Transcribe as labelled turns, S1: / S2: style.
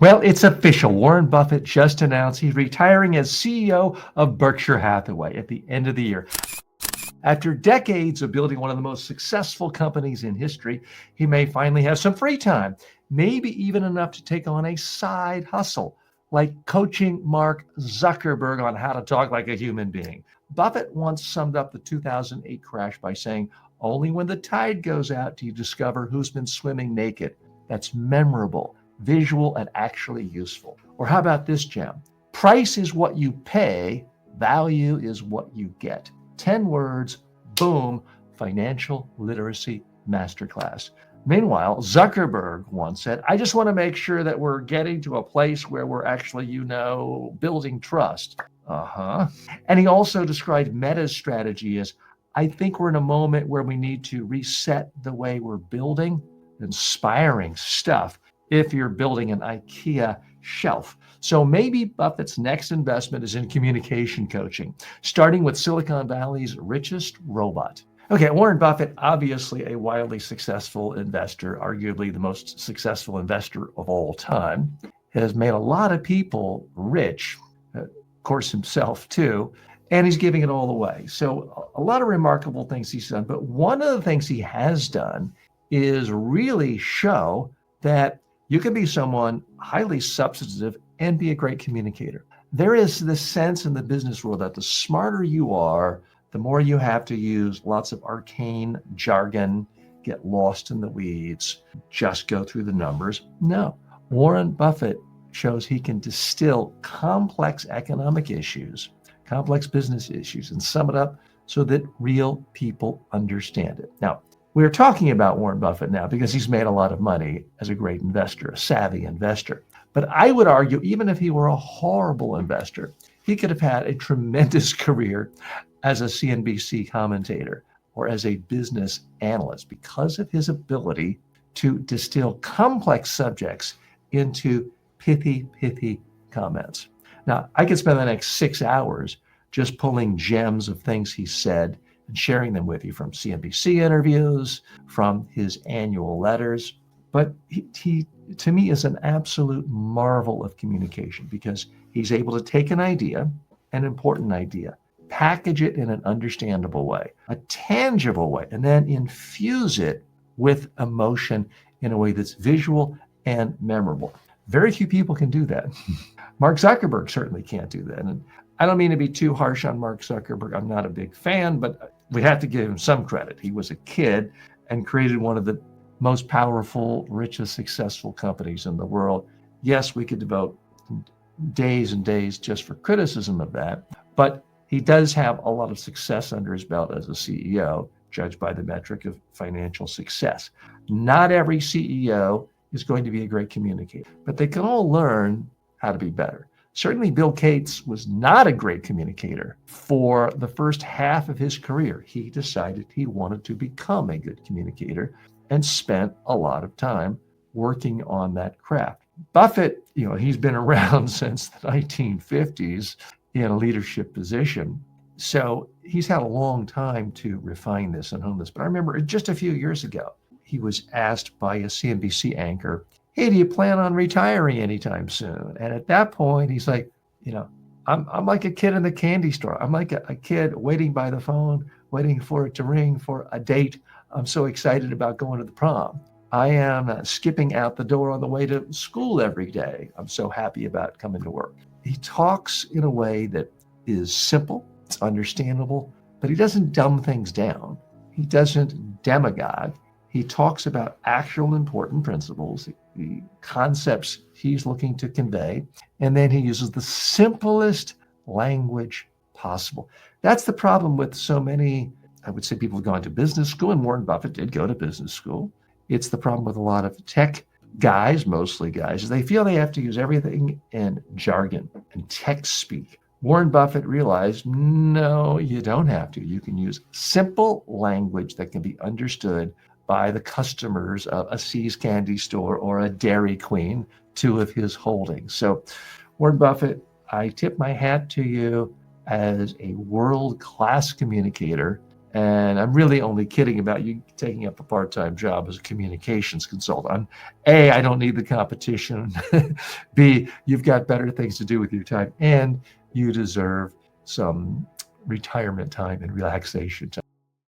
S1: Well, it's official. Warren Buffett just announced he's retiring as CEO of Berkshire Hathaway at the end of the year. After decades of building one of the most successful companies in history, he may finally have some free time, maybe even enough to take on a side hustle, like coaching Mark Zuckerberg on how to talk like a human being. Buffett once summed up the 2008 crash by saying, "Only when the tide goes out do you discover who's been swimming naked." That's memorable, visual, and actually useful. Or how about this gem? Price is what you pay, value is what you get. 10 words, boom, financial literacy masterclass. Meanwhile, Zuckerberg once said, "I just want to make sure that we're getting to a place where we're actually, building trust." Uh-huh. And he also described Meta's strategy as, "I think we're in a moment where we need to reset the way we're building." Inspiring stuff if you're building an IKEA shelf. So maybe Buffett's next investment is in communication coaching, starting with Silicon Valley's richest robot. Okay, Warren Buffett, obviously a wildly successful investor, arguably the most successful investor of all time, has made a lot of people rich, of course himself too, and he's giving it all away. So a lot of remarkable things he's done, but one of the things he has done is really show that you can be someone highly substantive and be a great communicator. There is this sense in the business world that the smarter you are, the more you have to use lots of arcane jargon, get lost in the weeds, just go through the numbers. No, Warren Buffett shows he can distill complex economic issues, complex business issues, and sum it up so that real people understand it. Now, we're talking about Warren Buffett now because he's made a lot of money as a great investor, a savvy investor. But I would argue, even if he were a horrible investor, he could have had a tremendous career as a CNBC commentator or as a business analyst because of his ability to distill complex subjects into pithy comments. Now, I could spend the next 6 hours just pulling gems of things he said and sharing them with you from CNBC interviews, from his annual letters. But he to me, is an absolute marvel of communication because he's able to take an idea, an important idea, package it in an understandable way, a tangible way, and then infuse it with emotion in a way that's visual and memorable. Very few people can do that. Mark Zuckerberg certainly can't do that. And I don't mean to be too harsh on Mark Zuckerberg. I'm not a big fan, but we have to give him some credit. He was a kid and created one of the most powerful, richest, successful companies in the world. Yes, we could devote days and days just for criticism of that, but he does have a lot of success under his belt as a CEO, judged by the metric of financial success. Not every CEO is going to be a great communicator, but they can all learn how to be better. Certainly, Bill Gates was not a great communicator for the first half of his career. He decided he wanted to become a good communicator and spent a lot of time working on that craft. Buffett, he's been around since the 1950s in a leadership position. So he's had a long time to refine this and hone this. But I remember just a few years ago, he was asked by a CNBC anchor, "Hey, do you plan on retiring anytime soon?" And at that point, he's like, I'm like a kid in the candy store. I'm like a kid waiting by the phone, waiting for it to ring for a date. I'm so excited about going to the prom. I am skipping out the door on the way to school every day. I'm so happy about coming to work. He talks in a way that is simple, it's understandable, but he doesn't dumb things down. He doesn't demagogue. He talks about actual important principles, the concepts he's looking to convey, and then he uses the simplest language possible. That's the problem with so many, I would say, people who've gone to business school, and Warren Buffett did go to business school. It's the problem with a lot of tech guys, mostly guys, is they feel they have to use everything in jargon and tech speak. Warren Buffett realized, no, you don't have to. You can use simple language that can be understood by the customers of a See's Candy Store or a Dairy Queen, two of his holdings. So, Warren Buffett, I tip my hat to you as a world-class communicator And I'm really only kidding about you taking up a part-time job as a communications consultant. A, I don't need the competition. B, you've got better things to do with your time, and you deserve some retirement time and relaxation time.